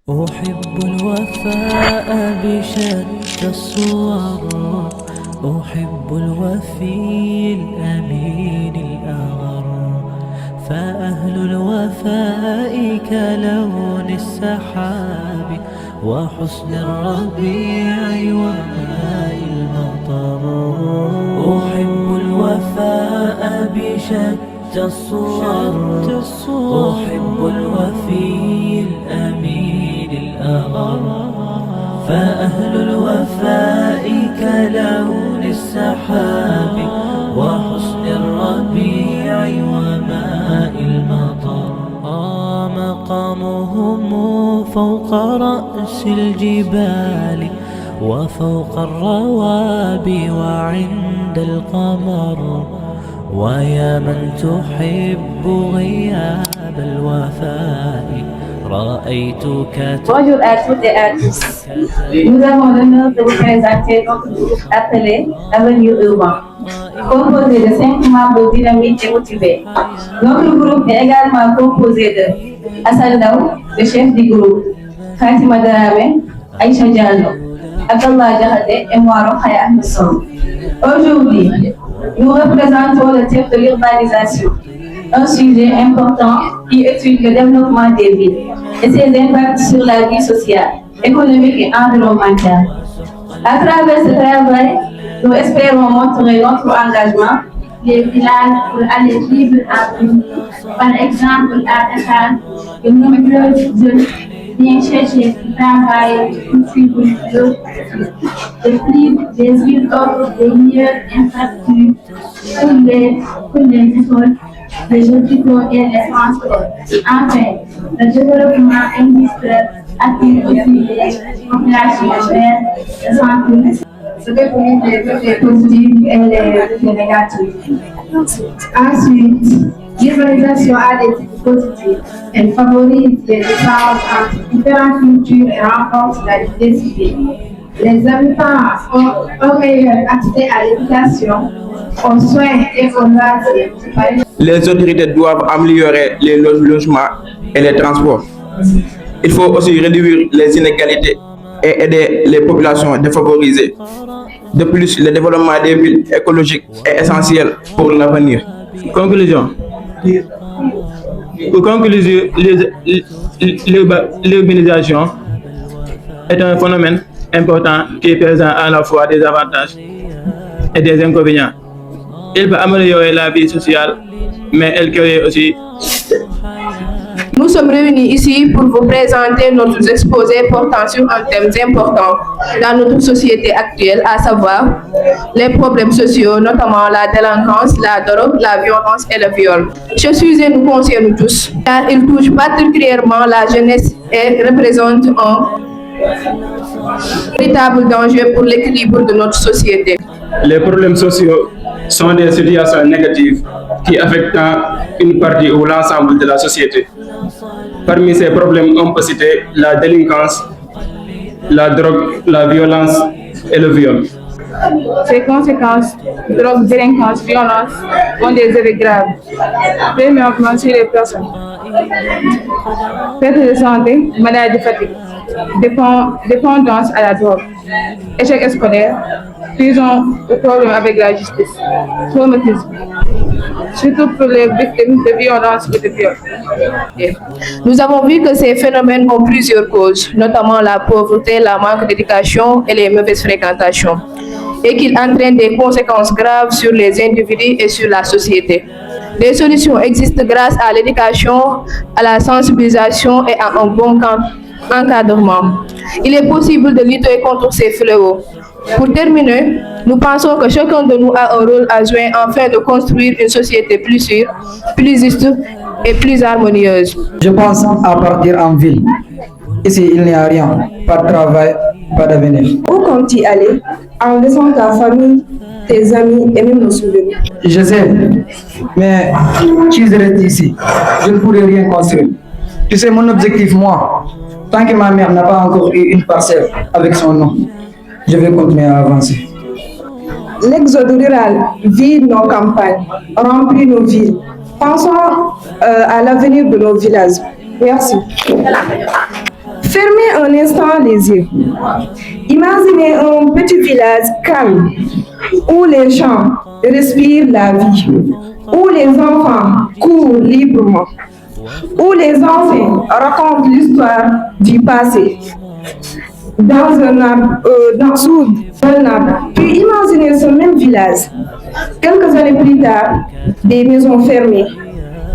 أحب الوفاء بشتى الصور، أحب الوفي الأمين الأغر، فأهل الوفاء كلون السحاب وحسن الربيع وماء المطر. أحب الوفاء بشتى الصور، أحب الوفي الأمين الأغر، فأهل الوفاء كلون السحاب وحسن الربيع وماء المطر. مقامهم فوق رأس الجبال وفوق الروابي وعند القمر، ويا من تحب غياب الوفاء رأيتك. Bonjour à toutes et à tous. Nous avons l'honneur de vous présenter notre groupe appelé Avenir Urbain, composé de 5 membres dynamiques et motivés. Notre groupe est également composé de Hassan Daou, le chef du groupe, Fatima Dramé, Aïcha Diallo, Abdallah Djahate et moi, Rokhaya Ahmedson. Aujourd'hui, nous représentons le thème de l'urbanisation, un sujet important qui étudie le développement des villes et ses impacts sur la vie sociale, économique et environnementale. À travers ce travail, nous espérons montrer notre engagement. Les villages pour aller vivre à Paris. Par exemple, à Dakar, de nombreux jeunes viennent chercher du travail pour suivre le de plus, des villes offrent des meilleures infrastructures pour les écoles, les hôpitaux et les transports. Enfin, le développement industriel attire aussi les populations vers le centre. Ce que pour les effets positifs et les effets négatifs. Ensuite, l'urbanisation a des effets positifs. Elle favorise les échanges entre différentes cultures et renforce la diversité. Les habitants ont un meilleur accès à l'éducation, aux soins et aux loisirs. Les autorités doivent améliorer les logements et les transports. Il faut aussi réduire les inégalités et aider les populations défavorisées. De plus, le développement des villes écologiques est essentiel pour l'avenir. Conclusion. Pour conclure, l'urbanisation est un phénomène important qui présente à la fois des avantages et des inconvénients. Il peut améliorer la vie sociale, mais elle crée aussi. Nous sommes réunis ici pour vous présenter notre exposé portant sur un thème important dans notre société actuelle, à savoir les problèmes sociaux, notamment la délinquance, la drogue, la violence et le viol. Ce sujet nous concerne tous, car il touche particulièrement la jeunesse et représente un véritable danger pour l'équilibre de notre société. Les problèmes sociaux sont des situations négatives qui affectent une partie ou l'ensemble de la société. Parmi ces problèmes, on peut citer la délinquance, la drogue, la violence et le viol. Ces conséquences, drogue, délinquance, violence, ont des effets graves. Premièrement, sur les personnes. Perte de santé, maladie, fatigue, dépendance à la drogue, échec scolaire, prison ou problème avec la justice, traumatisme, surtout pour les victimes de violences et de viol. Nous avons vu que ces phénomènes ont plusieurs causes, notamment la pauvreté, la manque d'éducation et les mauvaises fréquentations, et qu'ils entraînent des conséquences graves sur les individus et sur la société. Des solutions existent grâce à l'éducation, à la sensibilisation et à un bon encadrement. Il est possible de lutter contre ces fléaux. Pour terminer, nous pensons que chacun de nous a un rôle à jouer afin de construire une société plus sûre, plus juste et plus harmonieuse. Je pense à partir en ville. Ici, il n'y a rien, pas de travail, pas d'avenir. Où comptes-tu aller en laissant ta famille, tes amis et même nos souvenirs? Je sais, mais si je reste ici, je ne pourrai rien construire. Tu sais, mon objectif, moi, tant que ma mère n'a pas encore eu une parcelle avec son nom, je vais continuer à avancer. L'exode rural vide nos campagnes, remplit nos villes. Pensons à l'avenir de nos villages. Merci. Fermer les yeux. Imaginez un petit village calme où les gens respirent la vie, où les enfants courent librement, où les anciens racontent l'histoire du passé. Dans un arbre, sous un arbre. Puis imaginez ce même village, quelques années plus tard, des maisons fermées,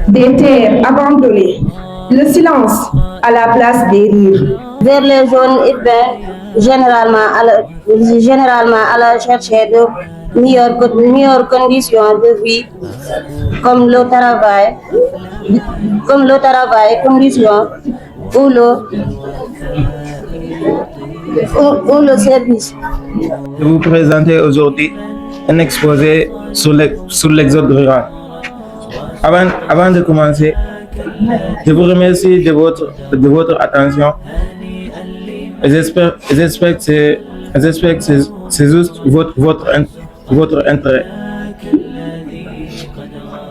des terres abandonnées, le silence à la place des rires. Vers les zones urbaines, généralement à la recherche de meilleures conditions de vie, comme le travail, conditions ou le service. Je vais vous présenter aujourd'hui un exposé sur l'exode rural. Avant de commencer, je vous remercie de votre attention. J'espère que c'est juste votre intérêt.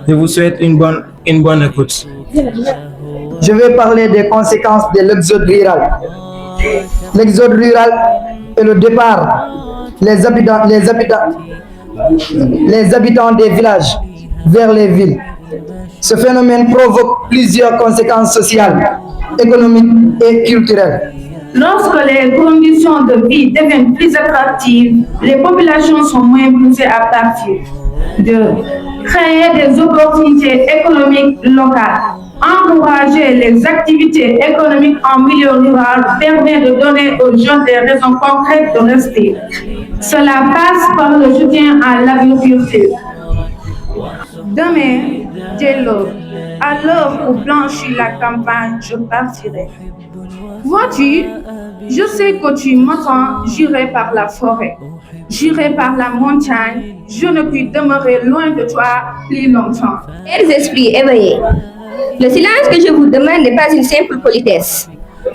Je vous souhaite une bonne écoute. Je vais parler des conséquences de l'exode rural. L'exode rural est le départ les habitants des villages vers les villes. Ce phénomène provoque plusieurs conséquences sociales, économiques et culturelles. Lorsque les conditions de vie deviennent plus attractives, les populations sont moins poussées à partir. De créer des opportunités économiques locales. Encourager les activités économiques en milieu rural permet de donner aux jeunes des raisons concrètes de rester. Cela passe par le soutien à l'agriculture. Demain, dès l'aube, à l'heure où blanchit la campagne, je partirai. Vois-tu, je sais que tu m'entends, j'irai par la forêt, j'irai par la montagne, je ne puis demeurer loin de toi plus longtemps. Chers esprits éveillés, le silence que je vous demande n'est pas une simple politesse.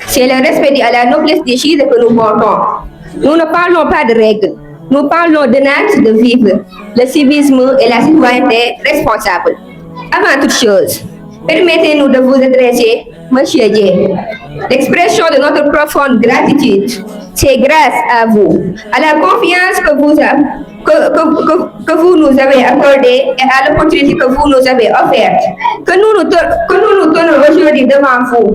C'est le respect à la noblesse des choses que nous portons. Nous ne parlons pas de règles, nous parlons de actes de vivre, le civisme et la citoyenneté responsables. Avant toute chose, permettez-nous de vous adresser, Monsieur Dieu. L'expression de notre profonde gratitude, c'est grâce à vous, à la confiance que vous nous avez accordée et à l'opportunité que vous nous avez offerte, que nous nous tenons aujourd'hui devant vous.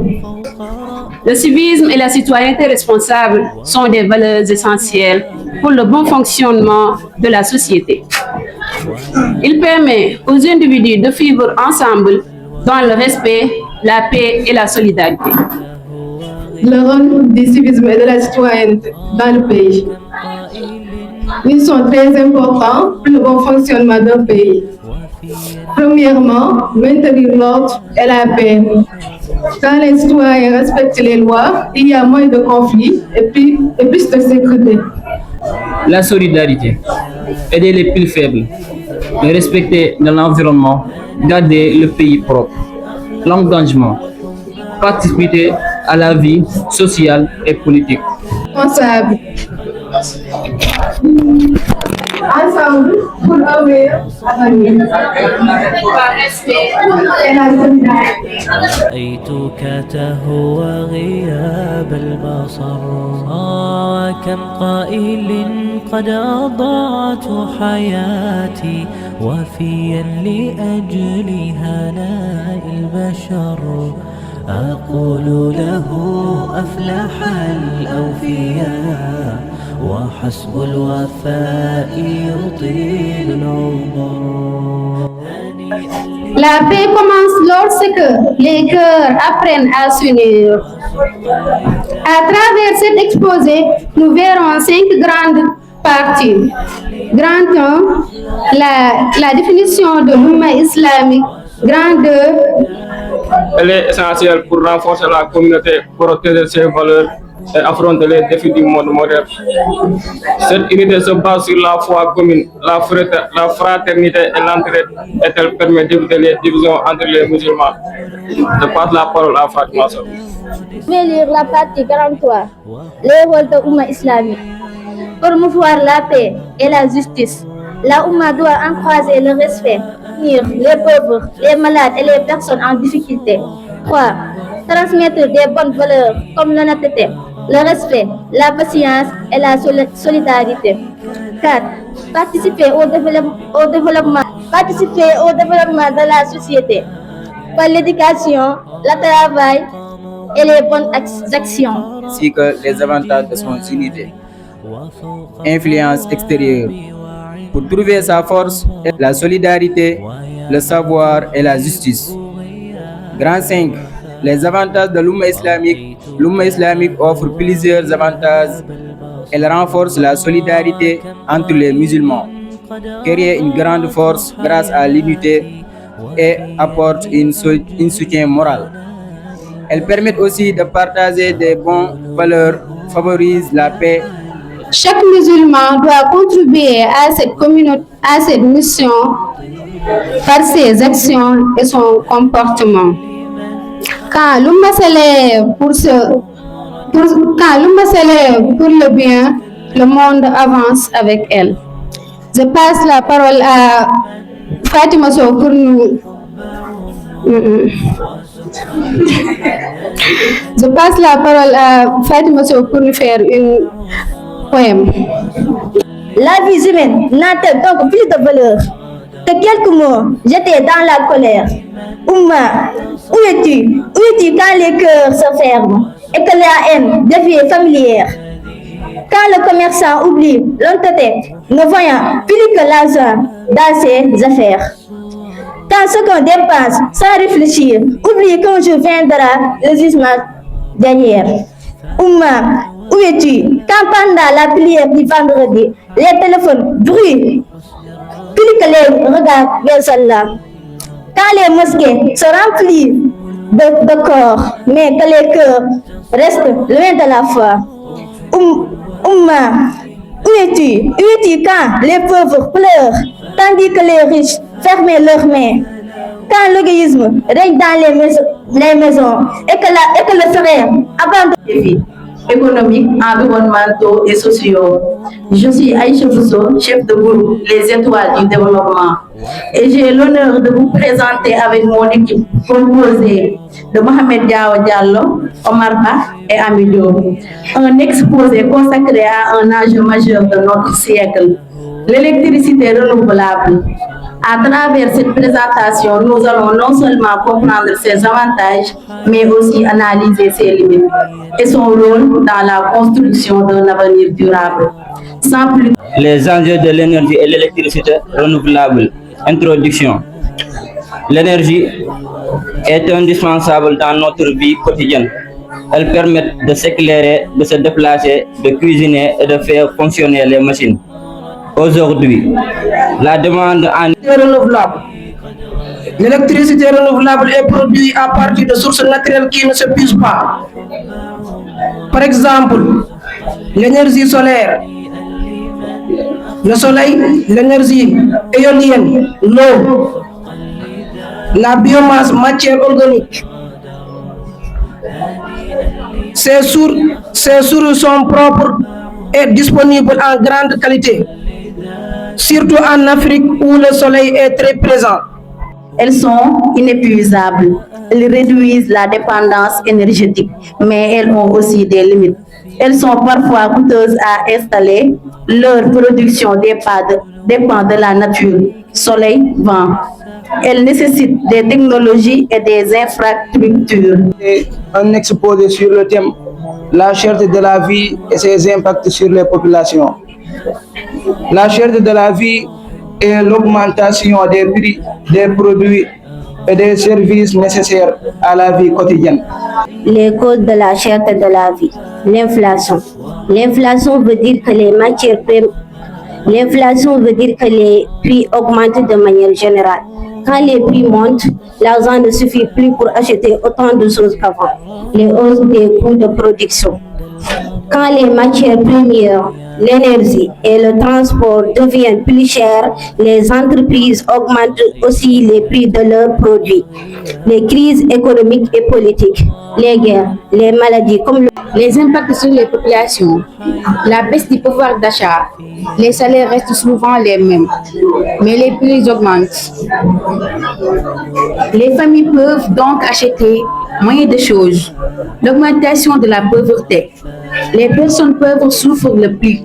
Le civisme et la citoyenneté responsable sont des valeurs essentielles pour le bon fonctionnement de la société. Il permet aux individus de vivre ensemble dans le respect, la paix et la solidarité. Le rôle du civisme et de la citoyenneté dans le pays. Ils sont très importants pour le bon fonctionnement d'un pays. Premièrement, maintenir l'ordre et la paix. Quand les citoyens respectent les lois, il y a moins de conflits et plus de sécurité. La solidarité, aider les plus faibles, le respect de l'environnement, garder le pays propre, l'engagement, participer à la vie sociale et politique. Responsable. Ensemble pour un meilleur avenir. رأيتك تهوى غياب البصر كم قائل قد أضاعت حياتي وفيا لأجل هناء البشر أقول له أفلح الأوفياء وحسب الوفاء يطيل العمر. La paix commence lorsque les cœurs apprennent à s'unir. À travers cet exposé, nous verrons 5 grandes parties. Grande 1, la définition de l'Oumma islamique. Grande 2, elle est essentielle pour renforcer la communauté, protéger ses valeurs et affronter les défis du monde moderne. Cette unité se base sur la foi commune, la fraternité et l'entraide, et elle permet d'éviter les divisions entre les musulmans. Je passe la parole à Fatima Sow. Je vais lire la partie 43, les rôles de l'Oumma islamique. Pour promouvoir la paix et la justice, la Oumma doit encourager le respect, soutenir les pauvres, les malades et les personnes en difficulté. 3. Transmettre des bonnes valeurs comme l'honnêteté, le respect, la patience et la solidarité. 4. Participer au développement de la société par l'éducation, le travail et les bonnes actions. Ainsi que les avantages de son unité. Influence extérieure. Pour trouver sa force, la solidarité, le savoir et la justice. Grand 5. Les avantages de l'Oumma islamique. L'Oumma islamique offre plusieurs avantages. Elle renforce la solidarité entre les musulmans, crée une grande force grâce à l'unité et apporte un soutien moral. Elle permet aussi de partager des bonnes valeurs, favorise la paix. Chaque musulman doit contribuer à cette mission par ses actions et son comportement. Quand l'Oumma s'élève pour le bien, le monde avance avec elle. Je passe la parole à Fatima Sow pour nous. Je passe la parole à Fatima Sow pour nous faire un poème. La vie humaine n'a-t-elle donc plus de valeur que quelques mots jetés dans la colère? Oumma, où es-tu? Où es-tu quand les cœurs se ferment et que la haine devient familière? Quand le commerçant oublie l'honnêteté, ne voyant plus que l'argent dans ses affaires. Quand ce qu'on dépense sans réfléchir, oublie qu'un jour viendra le jugement derrière. Oumma, où es-tu? Quand pendant la prière du vendredi, les téléphones brûlent, plus que les regards vers Allah. Quand les mosquées se remplissent de corps, mais que les cœurs restent loin de la foi. Oumma, où es-tu? Où es-tu quand les pauvres pleurent, tandis que les riches ferment leurs mains? Quand l'égoïsme règne dans les maisons et que le frère abandonne les vies économiques, environnementaux et sociaux. Je suis Aïcha Bousso, chef de groupe Les Étoiles du Développement, et j'ai l'honneur de vous présenter avec mon équipe composée de Mohamed Diallo, Omar Ba et Amidou, un exposé consacré à un enjeu majeur de notre siècle, l'électricité renouvelable. À travers cette présentation, nous allons non seulement comprendre ses avantages, mais aussi analyser ses limites et son rôle dans la construction d'un avenir durable. Sans plus... Les enjeux de l'énergie et l'électricité renouvelable. Introduction. L'énergie est indispensable dans notre vie quotidienne. Elle permet de s'éclairer, de se déplacer, de cuisiner et de faire fonctionner les machines. Aujourd'hui, la demande en renouvelable. L'électricité renouvelable est produite à partir de sources naturelles qui ne s'épuisent pas. Par exemple, l'énergie solaire, le soleil, l'énergie éolienne, l'eau, la biomasse, matière organique. Ces sources sont propres et disponibles en grande qualité, surtout en Afrique où le soleil est très présent. Elles sont inépuisables. Elles réduisent la dépendance énergétique, mais elles ont aussi des limites. Elles sont parfois coûteuses à installer. Leur production dépend de la nature, soleil, vent. Elles nécessitent des technologies et des infrastructures. Un exposé sur le thème la cherté de la vie et ses impacts sur les populations. La cherté de la vie est l'augmentation des prix des produits et des services nécessaires à la vie quotidienne. Les causes de la cherté de la vie. L'inflation. L'inflation veut dire que les matières premières. L'inflation veut dire que les prix augmentent de manière générale. Quand les prix montent, l'argent ne suffit plus pour acheter autant de choses qu'avant. Les hausses des coûts de production. Quand les matières premières, l'énergie et le transport deviennent plus chers, les entreprises augmentent aussi les prix de leurs produits. Les crises économiques et politiques, les guerres, les maladies comme les impacts sur les populations, la baisse du pouvoir d'achat, les salaires restent souvent les mêmes, mais les prix augmentent. Les familles peuvent donc acheter Moyen de choses, l'augmentation de la pauvreté. Les personnes pauvres souffrent le plus.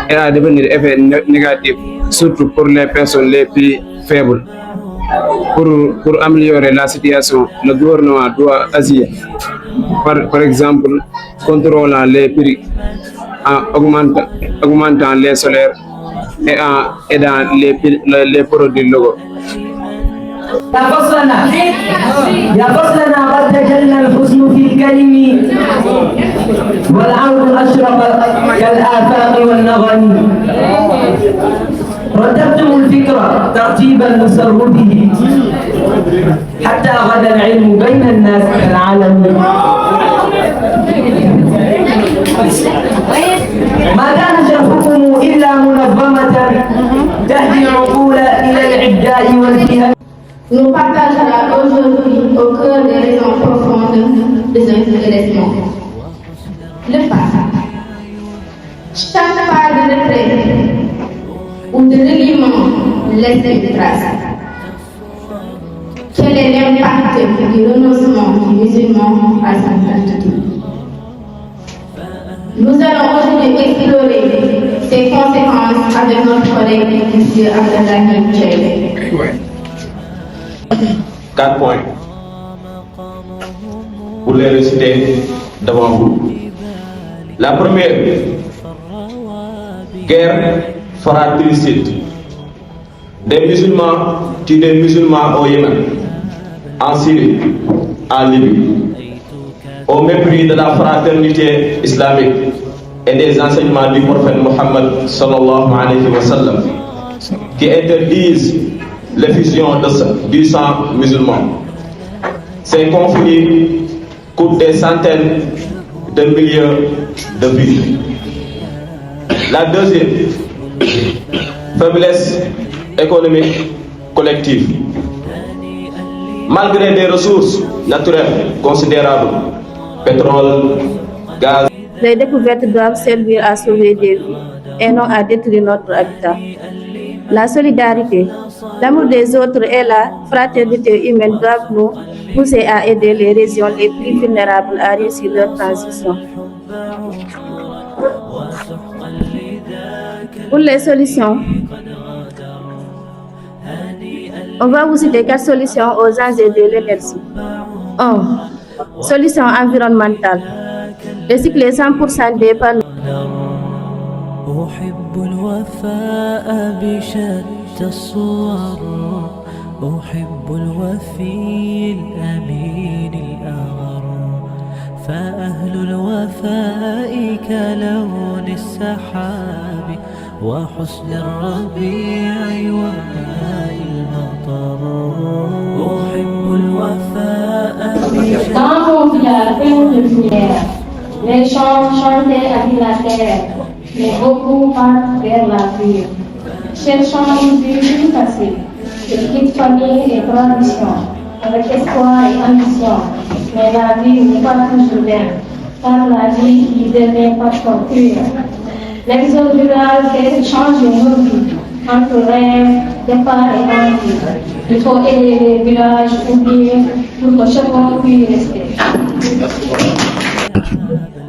Elle a devenu effet négatif, surtout pour les personnes les plus faibles. Pour améliorer la situation, le gouvernement doit agir, par exemple, contrôlant les prix, en augmentant les salaires et en aidant les produits locaux. يا فصلنا قد تجلى الحسن في الكلم والعود أشرق كالآفاق والنغم رتبتم الفكرة ترتيب المسرده حتى غدا العلم بين الناس كالعلم ما كان شرفكم إلا منظمة تهدي العقول إلى العداء والفهم. Nous partagerons aujourd'hui au cœur des raisons profondes de ce intéressement. Le passé. Chaque pas de retrait ou de reliement laisse une trace. Quel est l'impact du renoncement du musulman à sa certitude? Nous allons aujourd'hui explorer ses conséquences avec notre collègue M. Abdelrahim Tchèque. 4 points pour les réciter devant vous. La première, guerre fratricide. Des musulmans tuent des musulmans au Yémen, en Syrie, en Libye, au mépris de la fraternité islamique et des enseignements du prophète Mohammed sallallahu alayhi wa sallam, qui interdisent l'effusion du sang musulman. Ces conflits coûtent des centaines de millions de vies. La deuxième, faiblesse économique collective. Malgré des ressources naturelles considérables, pétrole, gaz. Les découvertes doivent servir à sauver des vies et non à détruire notre habitat. La solidarité, l'amour des autres et la fraternité humaine doivent nous pousser à aider les régions les plus vulnérables à réussir leur transition. Pour les solutions, on va vous citer 4 solutions aux enjeux de l'énergie. 1. Solution environnementale. Recycler 100% des panneaux. أحب الوفاء بشتى الصور أحب الوفي الأمين الأغر فأهل الوفاء كلون السحاب وحسن الربيع وماء المطر أحب الوفاء بشتى Dans mon village plein de lumière, les chants chantaient à la terre. Mais beaucoup partent vers la vie. Cherchant une vie plus facile, ils quittent famille et tradition, avec espoir et ambition. Mais la vie n'est pas toujours belle, car la vie qui devient parfois cruelle. L'exode rural fait changer nos vies, entre rêve, départ et envie. Il faut aider les villages oubliés pour que chacun puisse rester.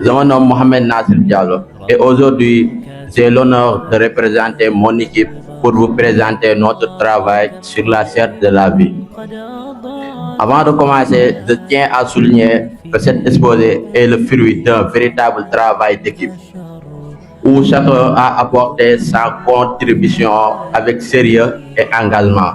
Je me nomme Mohamed Nasser Diallo et aujourd'hui j'ai l'honneur de représenter mon équipe pour vous présenter notre travail sur la charte de la vie. Avant de commencer, je tiens à souligner que cet exposé est le fruit d'un véritable travail d'équipe où chacun a apporté sa contribution avec sérieux et engagement.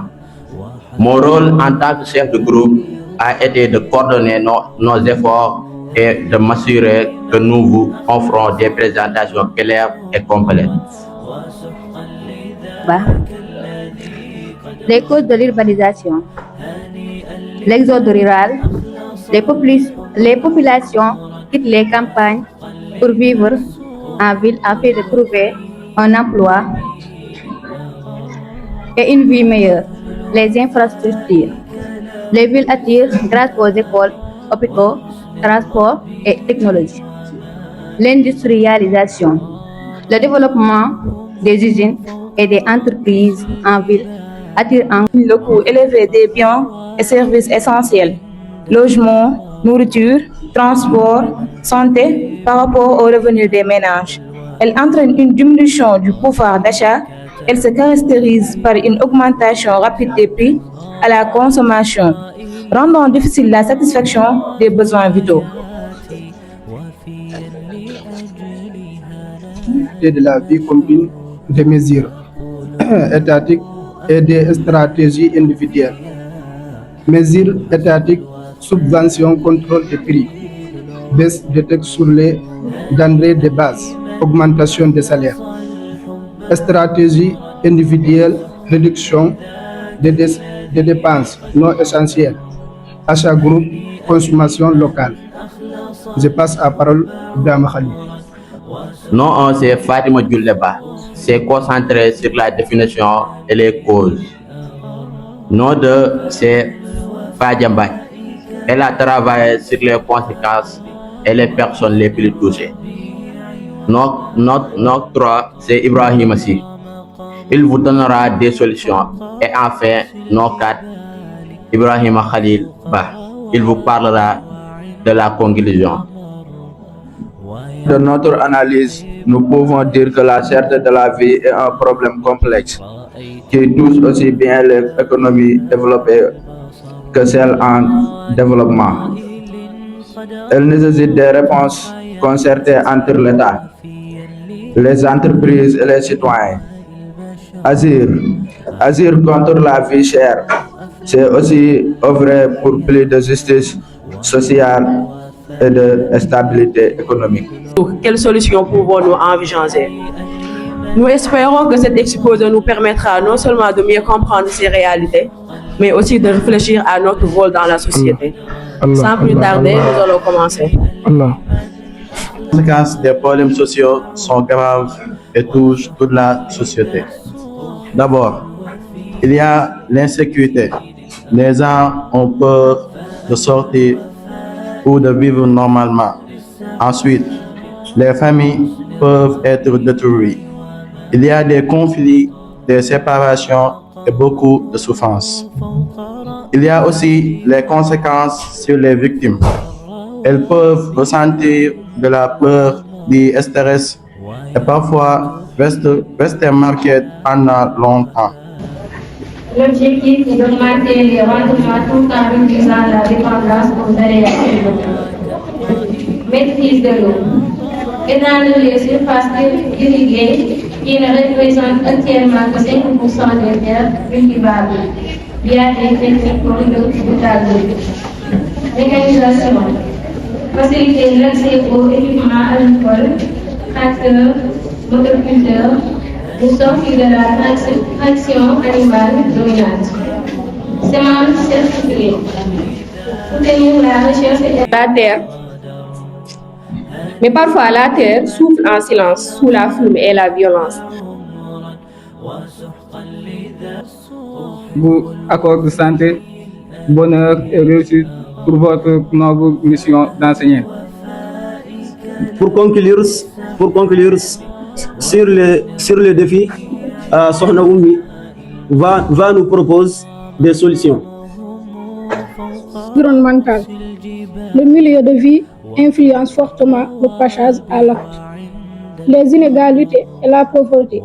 Mon rôle en tant que chef de groupe a été de coordonner nos efforts et de m'assurer que nous vous offrons des présentations claires et complètes. Les causes de l'urbanisation, l'exode rural, les populations quittent les campagnes pour vivre en ville afin de trouver un emploi et une vie meilleure. Les infrastructures, les villes attirent grâce aux écoles, hôpitaux, transports et technologies. L'industrialisation, le développement des usines et des entreprises en ville attire le coût élevé des biens et services essentiels, logements, nourriture, transport, santé par rapport aux revenus des ménages. Elle entraîne une diminution du pouvoir d'achat. Elle se caractérise par une augmentation rapide des prix à la consommation, rendant difficile la satisfaction des besoins vitaux. De la vie commune, des mesures étatiques et des stratégies individuelles. Mesures étatiques, subventions, contrôle des prix, baisse des taxes sur les denrées de base, augmentation des salaires. Stratégie individuelle, réduction des dépenses non essentielles, achat groupe, consommation locale. Je passe à la parole à Khalid. Non, c'est Fatima Djouleba. C'est concentré sur la définition et les causes. Nom 2, c'est Fadjamba. Elle a travaillé sur les conséquences et les personnes les plus touchées. Notre 3, c'est Ibrahim Assi. Il vous donnera des solutions. Et enfin, notre 4, Ibrahim Khalil Bah. Il vous parlera de la conclusion. De notre analyse, nous pouvons dire que la cherté de la vie est un problème complexe qui touche aussi bien les économies développées que celles en développement. Elle nécessite des réponses concertées entre l'État, les entreprises et les citoyens. Agir contre la vie chère, c'est aussi œuvrer pour plus de justice sociale et de stabilité économique. Quelles solutions pouvons-nous envisager? Nous espérons que cette exposé nous permettra non seulement de mieux comprendre ces réalités, mais aussi de réfléchir à notre rôle dans la société. Sans plus tarder, nous allons commencer. Les conséquences des problèmes sociaux sont graves et touchent toute la société. D'abord, il y a l'insécurité. Les gens ont peur de sortir ou de vivre normalement. Ensuite, les familles peuvent être détruites. Il y a des conflits, des séparations et beaucoup de souffrances. Il y a aussi les conséquences sur les victimes. Elles peuvent ressentir de la peur, du stress et parfois rester marquées pendant longtemps. L'objectif est d'augmenter les rendements tout en réduisant la dépendance aux aléas climatiques. Maîtrise de l'eau. Étendre les surfaces irriguées qui ne représentent actuellement que 5% des terres cultivables via des techniques de taille. Mécanisation. Faciliter l'accès aux équipements agricoles, tracteurs, motoculteurs, pour sortir de la traction animale dominante. Semences certifiées. Soutenir la recherche et la terre. Mais parfois, la terre souffle en silence sous la flume et la violence. Vous accorde santé, bonheur et réussite pour votre noble mission d'enseigner. Pour conclure sur le défi, Sohna Oumi va nous proposer des solutions. Environnemental. Le milieu de vie influence fortement le passage à l'acte. Les inégalités et la pauvreté,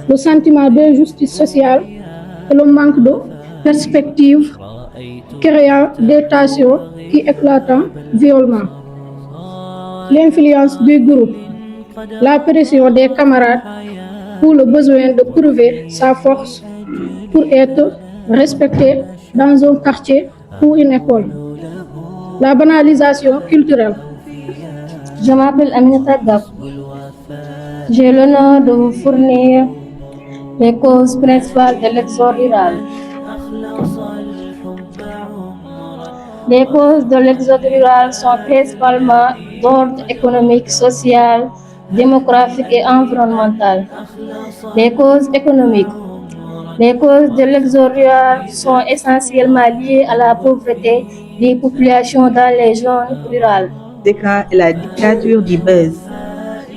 le sentiment d'injustice sociale et le manque de perspective créant des tensions qui éclatent violemment. L'influence du groupe, la pression des camarades ou le besoin de prouver sa force pour être respecté dans un quartier ou une école. La banalisation culturelle. Je m'appelle Aminata Gap. J'ai l'honneur de vous fournir les causes principales de l'exode rural. Les causes de l'exode rural sont principalement d'ordre économique, social, démographique et environnemental. Les causes économiques. Les causes de l'exode rural sont essentiellement liées à la pauvreté des populations dans les zones rurales. L'écran et la dictature du buzz.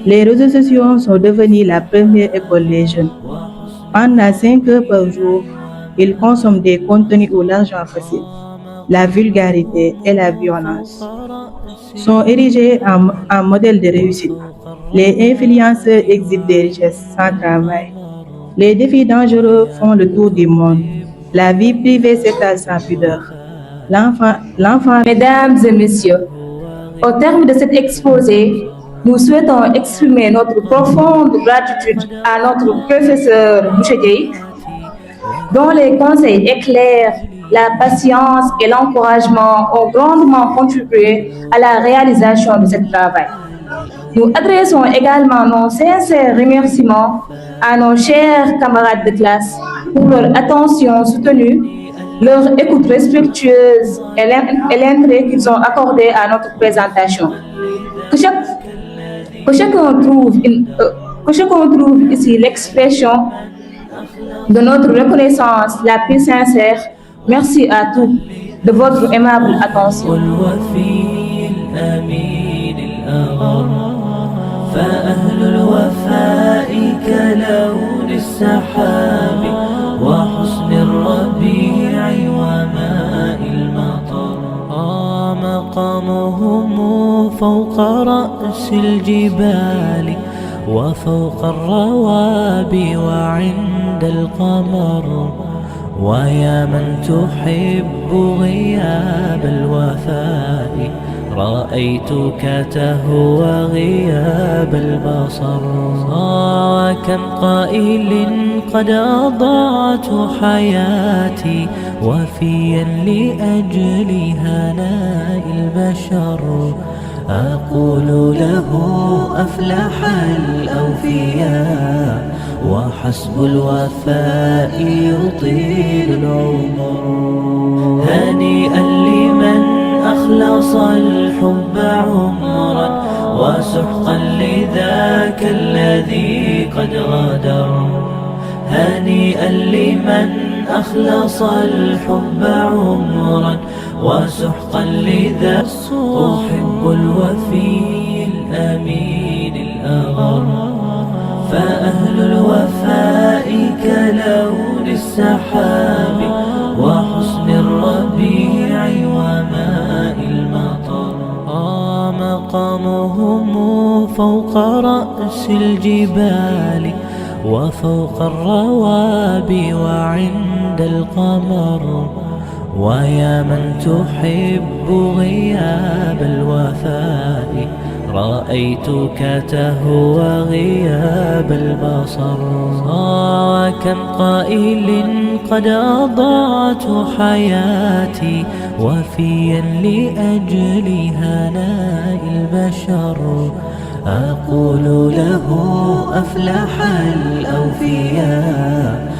Les réseaux sociaux sont devenus la première école des jeunes. Pendant 5 heures par jour, ils consomment des contenus où l'argent facile. la vulgarité et la violence. Sont érigés en modèle de réussite. Les influenceurs exitent des richesses sans travail. Les défis dangereux font le tour du monde. La vie privée s'étale sans pudeur. L'enfant. Mesdames et messieurs, au terme de cet exposé, nous souhaitons exprimer notre profonde gratitude à notre professeur Bouchedier, dont les conseils éclairés, la patience et l'encouragement ont grandement contribué à la réalisation de ce travail. Nous adressons également nos sincères remerciements à nos chers camarades de classe pour leur attention soutenue, leur écoute respectueuse et l'intérêt qu'ils ont accordé à notre présentation. Que chacun trouve ici l'expression de notre reconnaissance la plus sincère. Merci à tous de votre aimable attention. فأهل الوفاء كلون السحاب وحسن الربيع وماء المطر مقامهم فوق رأس الجبال وفوق الروابي وعند القمر ويا من تحب غياب الوفاء رأيتك تهوى غياب البصر وكم قائل قد أضعت حياتي وفيا لأجل هناء البشر أقول له أفلح الأوفياء وحسب الوفاء يطيل العمر هنيئا لمن أخلص الحب عمرا وسحقا لذاك الذي قد غدر هنيئا لمن أخلص الحب عمرا وسحقا لذاك أحب الوفي الأمين الأغر فأهل الوفاء كلون السحاب وحسن الربيع وماء المطر مقامهم فوق رأس الجبال وفوق الروابي وعند القمر ويا من تحب غياب الوفاء رأيتك تهوى غياب البصر وكم قائل قد أضعت حياتي وفيا لأجل هناء البشر أقول له أفلح الأوفياء